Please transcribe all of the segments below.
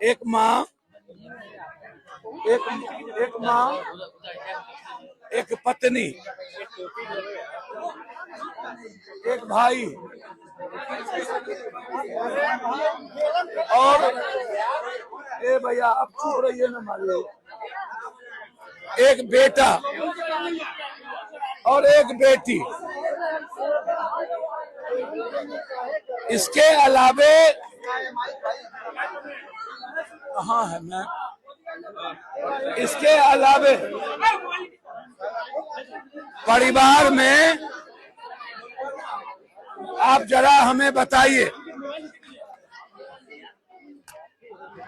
एक माँ, एक माँ, एक पत्नी, एक भाई और ए भैया अब चुप रहिए ना मारिए, एक बेटा और एक बेटी। इसके अलावे हाँ है मैं, इसके अलावे परिवार में आप जरा हमें बताइए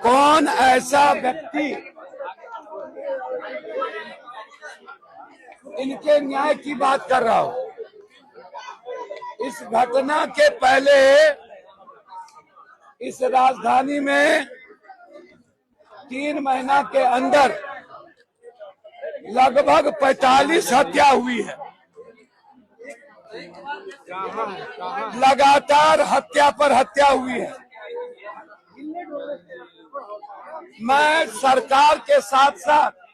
कौन ऐसा व्यक्ति इनके न्याय की बात कर रहा हो। इस घटना के पहले इस राजधानी में 3 महीना के अंदर लगभग 45 हत्या हुई है। लगातार हत्या पर हत्या हुई है। मैं सरकार के साथ साथ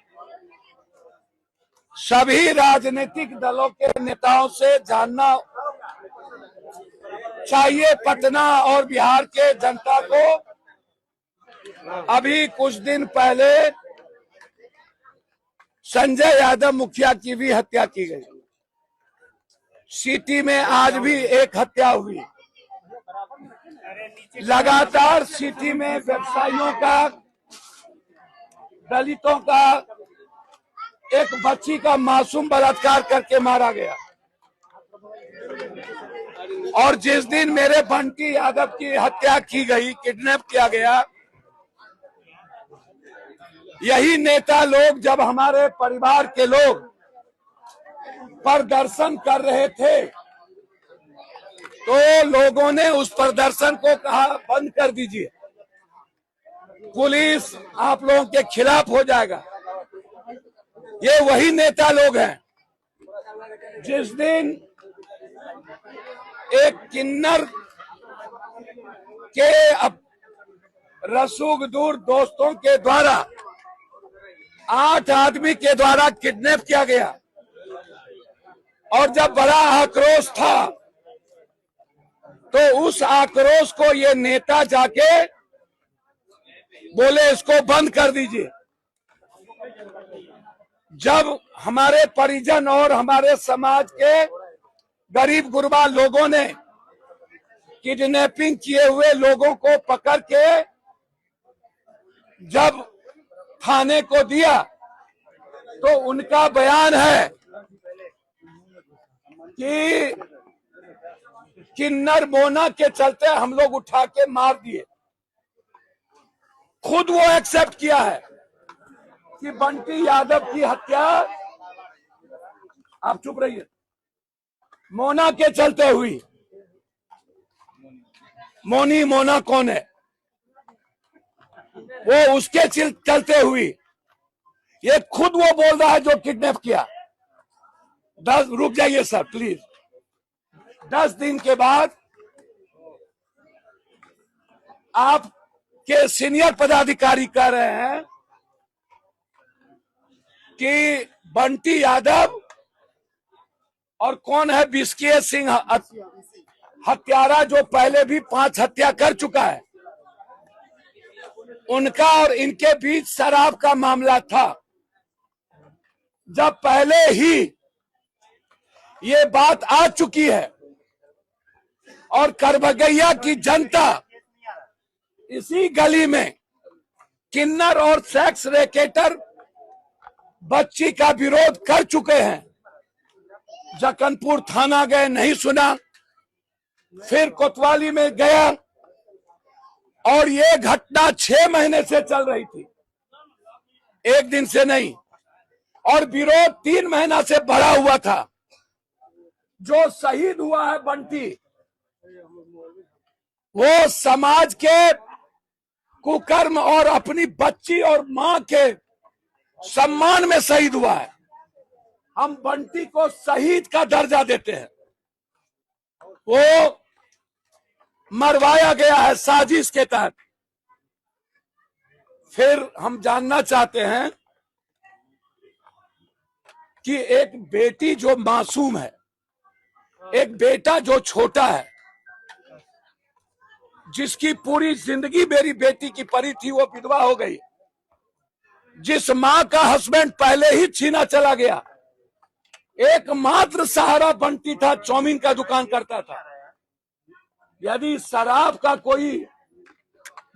सभी राजनीतिक दलों के नेताओं से जानना चाहिए, पटना और बिहार के जनता को अभी कुछ दिन पहले संजय यादव मुखिया की भी हत्या की गई। सिटी में आज भी एक हत्या हुई। लगातार सिटी में व्यवसायियों का, दलितों का, एक बच्ची का मासूम बलात्कार करके मारा गया। और जिस दिन मेरे बंटी यादव की हत्या की गई, किडनैप किया गया, यही नेता लोग जब हमारे परिवार के लोग प्रदर्शन कर रहे थे तो लोगों ने उस प्रदर्शन को कहा बंद कर दीजिए, पुलिस आप लोगों के खिलाफ हो जाएगा। ये वही नेता लोग हैं जिस दिन एक किन्नर के रसूखदूर दोस्तों के द्वारा 8 आदमी के द्वारा किडनैप किया गया और जब बड़ा आक्रोश था तो उस आक्रोश को ये नेता जाके बोले इसको बंद कर दीजिए। जब हमारे परिजन और हमारे समाज के गरीब गुरबा लोगों ने किडनैपिंग किए हुए लोगों को पकड़ के जब थाने को दिया तो उनका बयान है कि किन्नर मोना के चलते हम लोग उठा के मार दिए। खुद वो एक्सेप्ट किया है कि बंटी यादव की हत्या, आप चुप रहिए, मोना के चलते हुई। मोना कौन है? वो उसके चलते हुई। ये खुद वो बोल रहा है जो किडनैप किया। 10 रुक जाइए सर प्लीज। 10 दिन के बाद आपके सीनियर पदाधिकारी कह रहे हैं कि बंटी यादव और कौन है बिस्किया सिंह हत्यारा जो पहले भी 5 हत्या कर चुका है, उनका और इनके बीच शराब का मामला था। जब पहले ही ये बात आ चुकी है और करबगैया की जनता इसी गली में किन्नर और सेक्स रैकेटर बच्ची का विरोध कर चुके हैं। जक्कनपुर थाना गए, नहीं सुना, फिर कोतवाली में गया और ये घटना 6 महीने से चल रही थी, एक दिन से नहीं। और विरोध 3 महीना से बढ़ा हुआ था। जो शहीद हुआ है बंटी, वो समाज के कुकर्म और अपनी बच्ची और मां के सम्मान में शहीद हुआ है। हम बंटी को शहीद का दर्जा देते हैं। वो मरवाया गया है साजिश के तहत। फिर हम जानना चाहते हैं कि एक बेटी जो मासूम है, एक बेटा जो छोटा है, जिसकी पूरी जिंदगी मेरी बेटी की परी थी, वो विधवा हो गई। जिस मां का हस्बैंड पहले ही छीना चला गया, एकमात्र सहारा बंटी था, चौमिन का दुकान करता था। यदि शराब का कोई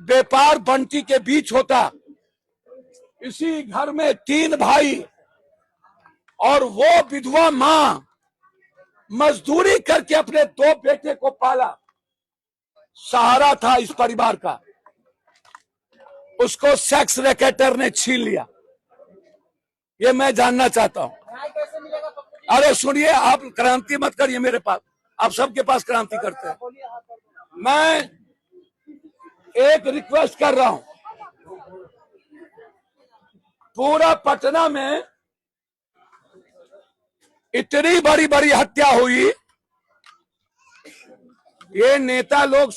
व्यापार बंटी के बीच होता, इसी घर में 3 भाई और वो विधवा मां मजदूरी करके अपने 2 बेटे को पाला, सहारा था इस परिवार का, उसको सेक्स रैकेटर ने छीन लिया। ये मैं जानना चाहता हूं। अरे सुनिए, आप क्रांति मत करिए मेरे पास, आप सबके पास क्रांति करते हैं। मैं एक रिक्वेस्ट कर रहा हूं, पूरा पटना में इतनी बड़ी बड़ी हत्या हुई, ये नेता लोग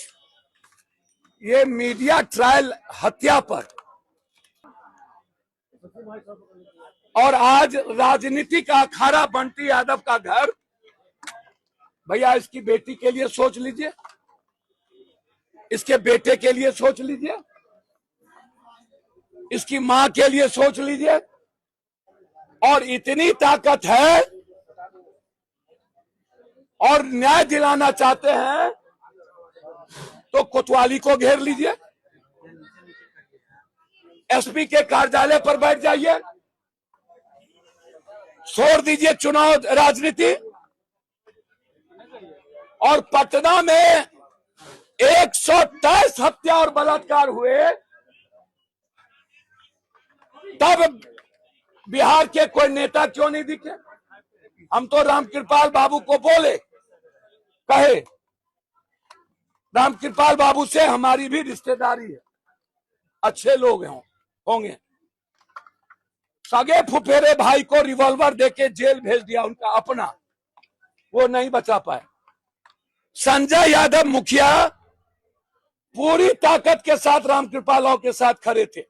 ये मीडिया ट्रायल हत्या पर, और आज राजनीति का अखाड़ा बंटी यादव का घर। भैया इसकी बेटी के लिए सोच लीजिए, इसके बेटे के लिए सोच लीजिए, इसकी मां के लिए सोच लीजिए। और इतनी ताकत है और न्याय दिलाना चाहते हैं तो कोतवाली को घेर लीजिए, एसपी के कार्यालय पर बैठ जाइए, छोड़ दीजिए चुनाव राजनीति। और पटना में 123 हत्या और बलात्कार हुए, तब बिहार के कोई नेता क्यों नहीं दिखे? हम तो रामकृपाल बाबू को बोले, कहे रामकृपाल बाबू से हमारी भी रिश्तेदारी है, अच्छे लोग होंगे। सगे फुफेरे भाई को रिवॉल्वर देके जेल भेज दिया उनका अपना, वो नहीं बचा पाए। संजय यादव मुखिया पूरी ताकत के साथ रामकृपाल के साथ खड़े थे,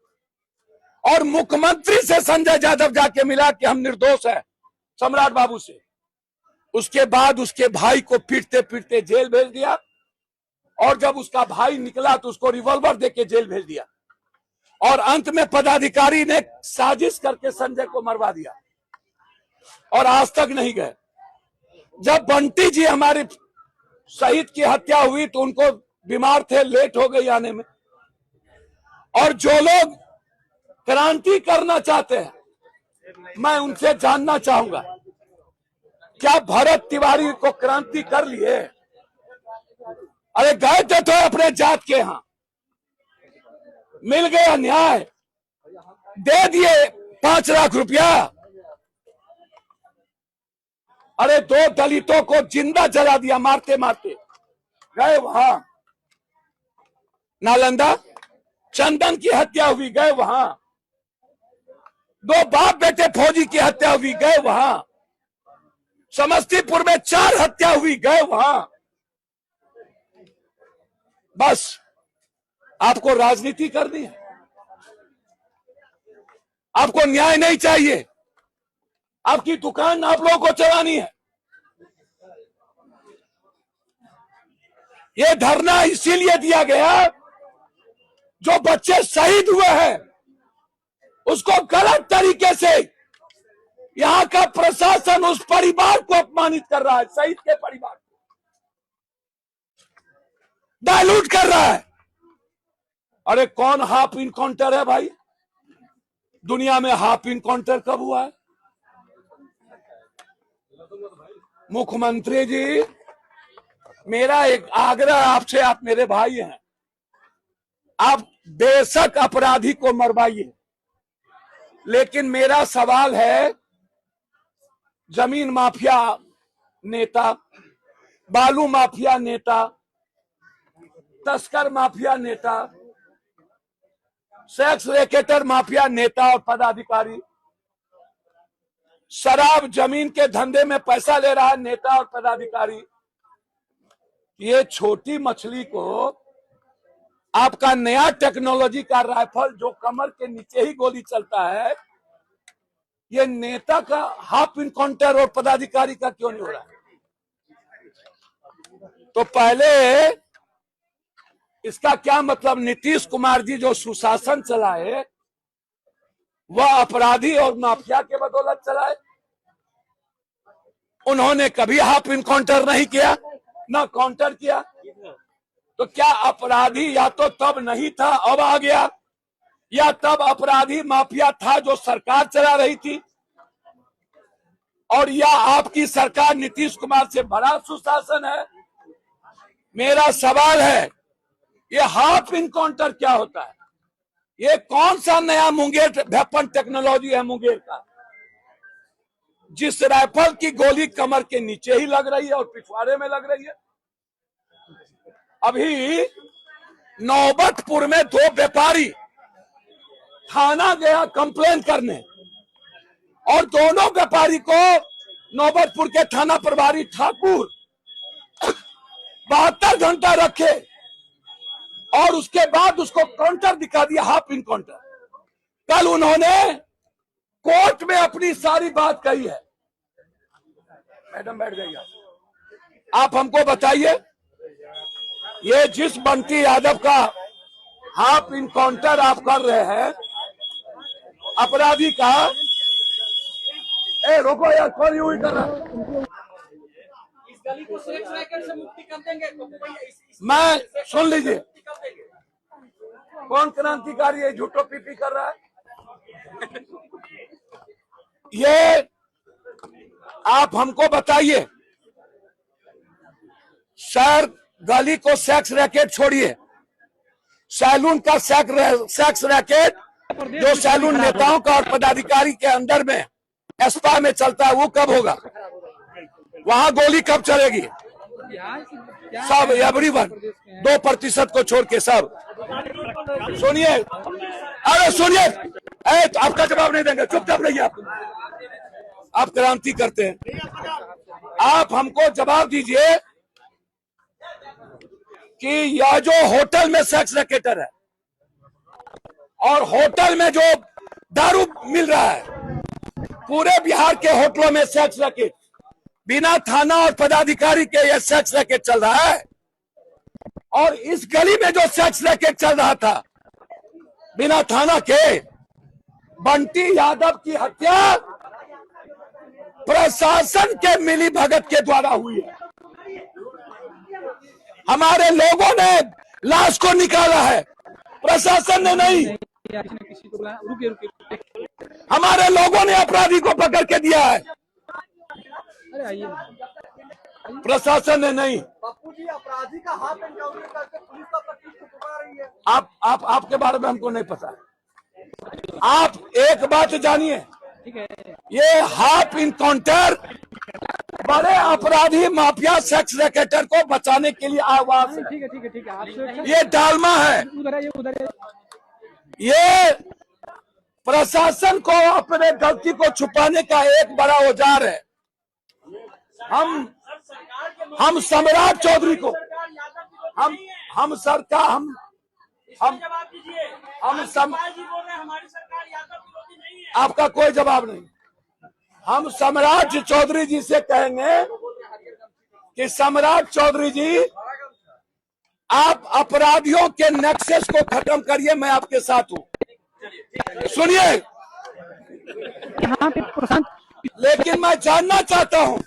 और मुख्यमंत्री से संजय यादव जाके मिला कि हम निर्दोष हैं, सम्राट बाबू से। उसके बाद उसके भाई को पीटते पीटते जेल भेज दिया, और जब उसका भाई निकला तो उसको रिवॉल्वर देके जेल भेज दिया, और अंत में पदाधिकारी ने साजिश करके संजय को मरवा दिया, और आज तक नहीं गए। जब बंटी जी हमारे शहीद की हत्या हुई तो उनको बीमार थे, लेट हो गई आने में। और जो लोग क्रांति करना चाहते हैं, मैं उनसे जानना चाहूंगा, क्या भरत तिवारी को क्रांति कर लिए? अरे गए थे तो अपने जात के यहां, मिल गया न्याय, दे दिए 5 लाख रुपया। अरे 2 दलितों को जिंदा जला दिया मारते मारते, गए वहां। नालंदा चंदन की हत्या हुई, गए वहां। 2 बाप बेटे फौजी की हत्या हुई, गए वहां। समस्तीपुर में 4 हत्या हुई, गए वहां। बस आपको राजनीति करनी है, आपको न्याय नहीं चाहिए, आपकी दुकान आप लोगों को चलानी है। ये धरना इसीलिए दिया गया, जो बच्चे शहीद हुए हैं उसको गलत तरीके से यहां का प्रशासन उस परिवार को अपमानित कर रहा है, शहीद के परिवार को डायलूट कर रहा है। अरे कौन हाफ इनकाउंटर है भाई? दुनिया में हाफ इनकाउंटर कब हुआ है? मुख्यमंत्री जी, मेरा एक आग्रह आपसे, आप मेरे भाई हैं, आप बेशक अपराधी को मरवाइए, लेकिन मेरा सवाल है, जमीन माफिया नेता, बालू माफिया नेता, तस्कर माफिया नेता, सेक्स रैकेटर माफिया नेता और पदाधिकारी, शराब जमीन के धंधे में पैसा ले रहा है नेता और पदाधिकारी, ये छोटी मछली को आपका नया टेक्नोलॉजी का राइफल जो कमर के नीचे ही गोली चलता है, ये नेता का हाफ इनकाउंटर और पदाधिकारी का क्यों नहीं हो रहा है? तो पहले इसका क्या मतलब, नीतीश कुमार जी जो सुशासन चलाए वह अपराधी और माफिया के बदौलत चलाए। उन्होंने कभी हाफ इनकाउंटर नहीं किया, ना काउंटर किया। तो क्या अपराधी या तो तब नहीं था अब आ गया, या तब अपराधी माफिया था जो सरकार चला रही थी, और या आपकी सरकार नीतीश कुमार से बड़ा सुशासन है? मेरा सवाल है, ये हाफ इनकाउंटर क्या होता है? ये कौन सा नया मुंगेर वेपन टेक्नोलॉजी है मुंगेर का, जिस राइफल की गोली कमर के नीचे ही लग रही है और पिछवाड़े में लग रही है? अभी नौबतपुर में 2 व्यापारी थाना गया कंप्लेन करने, और दोनों व्यापारी को नौबतपुर के थाना प्रभारी ठाकुर 72 घंटा रखे और उसके बाद उसको काउंटर दिखा दिया, हाफ इनकाउंटर। कल उन्होंने कोर्ट में अपनी सारी बात कही है। मैडम बैठ जाइए, आप हमको बताइए, ये जिस बंटी यादव का हाफ इनकाउंटर आप कर रहे हैं अपराधी का, रोको यार, कौन यूं ही कर रहा है? इस गली को सेक्स रैकेट से मुक्ति कर देंगे तो मैं सुन लीजिए, कौन क्रांतिकारी है झूठो पीपी कर रहा है? ये आप हमको बताइए, सर गली को सेक्स रैकेट छोड़िए, सैलून का सेक्स रैकेट जो सैलून नेताओं का और पदाधिकारी के अंदर में एस्पा में चलता है, वो कब होगा? वहां गोली कब चलेगी? सब एवरीवन 2% को छोड़ के सब। सुनिए, अरे सुनिए, तो आपका जवाब नहीं देंगे, चुपचाप रहिए। आप क्रांति करते हैं, आप हमको जवाब दीजिए कि यह जो होटल में सेक्स रैकेटर है और होटल में जो दारू मिल रहा है, पूरे बिहार के होटलों में सेक्स रैकेट बिना थाना और पदाधिकारी के यह सेक्स रैकेट चल रहा है, और इस गली में जो सेक्स रैकेट चल रहा था बिना थाना के, बंटी यादव की हत्या प्रशासन के मिली भगत के द्वारा हुई है। हमारे लोगों ने लाश को निकाला है, प्रशासन ने नहीं। हमारे लोगों ने अपराधी को पकड़ के दिया है, प्रशासन ने नहीं। बापू जी, अपराधी का हाथ एनकाउंटर करके पुलिस का प्रतीक ठुकरा रही है। आपके बारे में हमको नहीं पता है। आप एक बात जानिए, ये हाफ इनकाउंटर बड़े अपराधी माफिया सेक्स रैकेटर को बचाने के लिए आवाज है। ठीक है। ये डालमा है, ये प्रशासन को अपने गलती को छुपाने का एक बड़ा औजार है। हम सम्राट चौधरी को हम सरकार हम हमारी सरकार यादव विरोधी नहीं है। आपका कोई जवाब नहीं। हम सम्राट चौधरी जी से कहेंगे कि सम्राट चौधरी जी, आप अपराधियों के नेक्सस को खत्म करिए, मैं आपके साथ हूं। सुनिए, लेकिन मैं जानना चाहता हूं,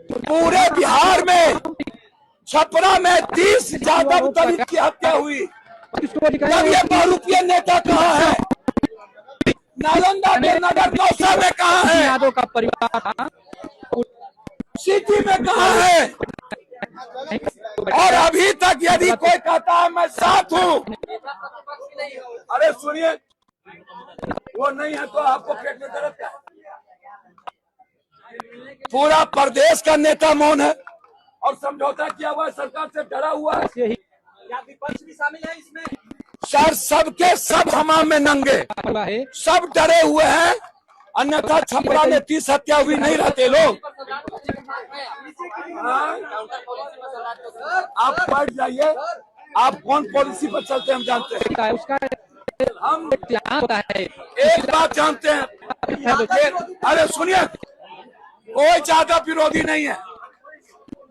पूरे बिहार में छपरा में 30 यादव दलित की हत्या हुई, तब ये बहुरूपीय नेता कहाँ है? नालंदा के नगर कौसा में कहाँ है? यादव का परिवार था, सिटी में कहाँ है? और अभी तक यदि कोई कहता है मैं साथ हूं, अरे सुनिए, वो नहीं है तो आपको पेट में दर्द क्या? पूरा प्रदेश का नेता मौन है और समझौता किया हुआ है, सरकार से डरा हुआ है। या विपक्ष भी शामिल है इसमें? सर सबके सब हमाम में नंगे, सब डरे हुए हैं, अन्यथा छपरा में 30 हत्या हुई नहीं रहते लोग। आप बैठ जाइए, आप कौन पॉलिसी पर चलते हैं हम जानते हैं। उसका हम प्लान होता है। एक बात जानते हैं, अरे सुनिए, कोई जादव विरोधी नहीं है।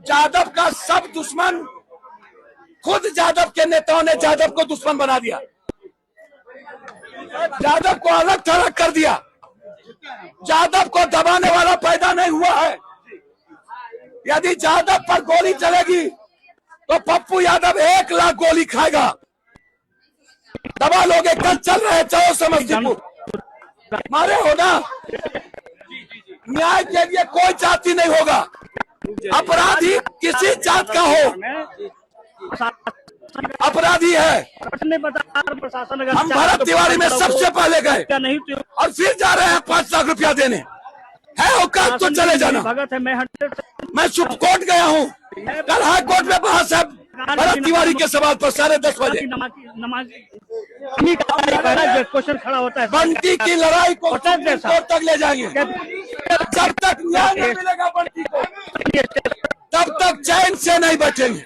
जादव का सब दुश्मन, खुद जादव के नेताओं ने जादव को दुश्मन बना दिया, जादव को अलग थलग कर दिया। जादव को दबाने वाला पैदा नहीं हुआ है। यदि जादव पर गोली चलेगी तो पप्पू यादव 1 लाख गोली खाएगा। दबा लोगे, कल चल रहे चाहो समस्तीपुर, मारे हो ना। न्याय के लिए कोई जाति नहीं होगा, अपराधी किसी जात का हो, अपराधी है। हम भरत तिवारी में सबसे पहले गए और फिर जा रहे हैं 5 लाख रुपया देने। है औकात तो चले जाना। मैं सुप्रीम कोर्ट गया हूँ, कल हाई कोर्ट में बहस है भरत तिवारी के सवाल पर 10:30 बजे। क्वेश्चन खड़ा होता है, बंटी की लड़ाई को सुप्रीम कोर्ट तक ले जाएंगे। जब तक न्याय नहीं मिलेगा बंटी को, तब तक चैन से नहीं बैठेंगे।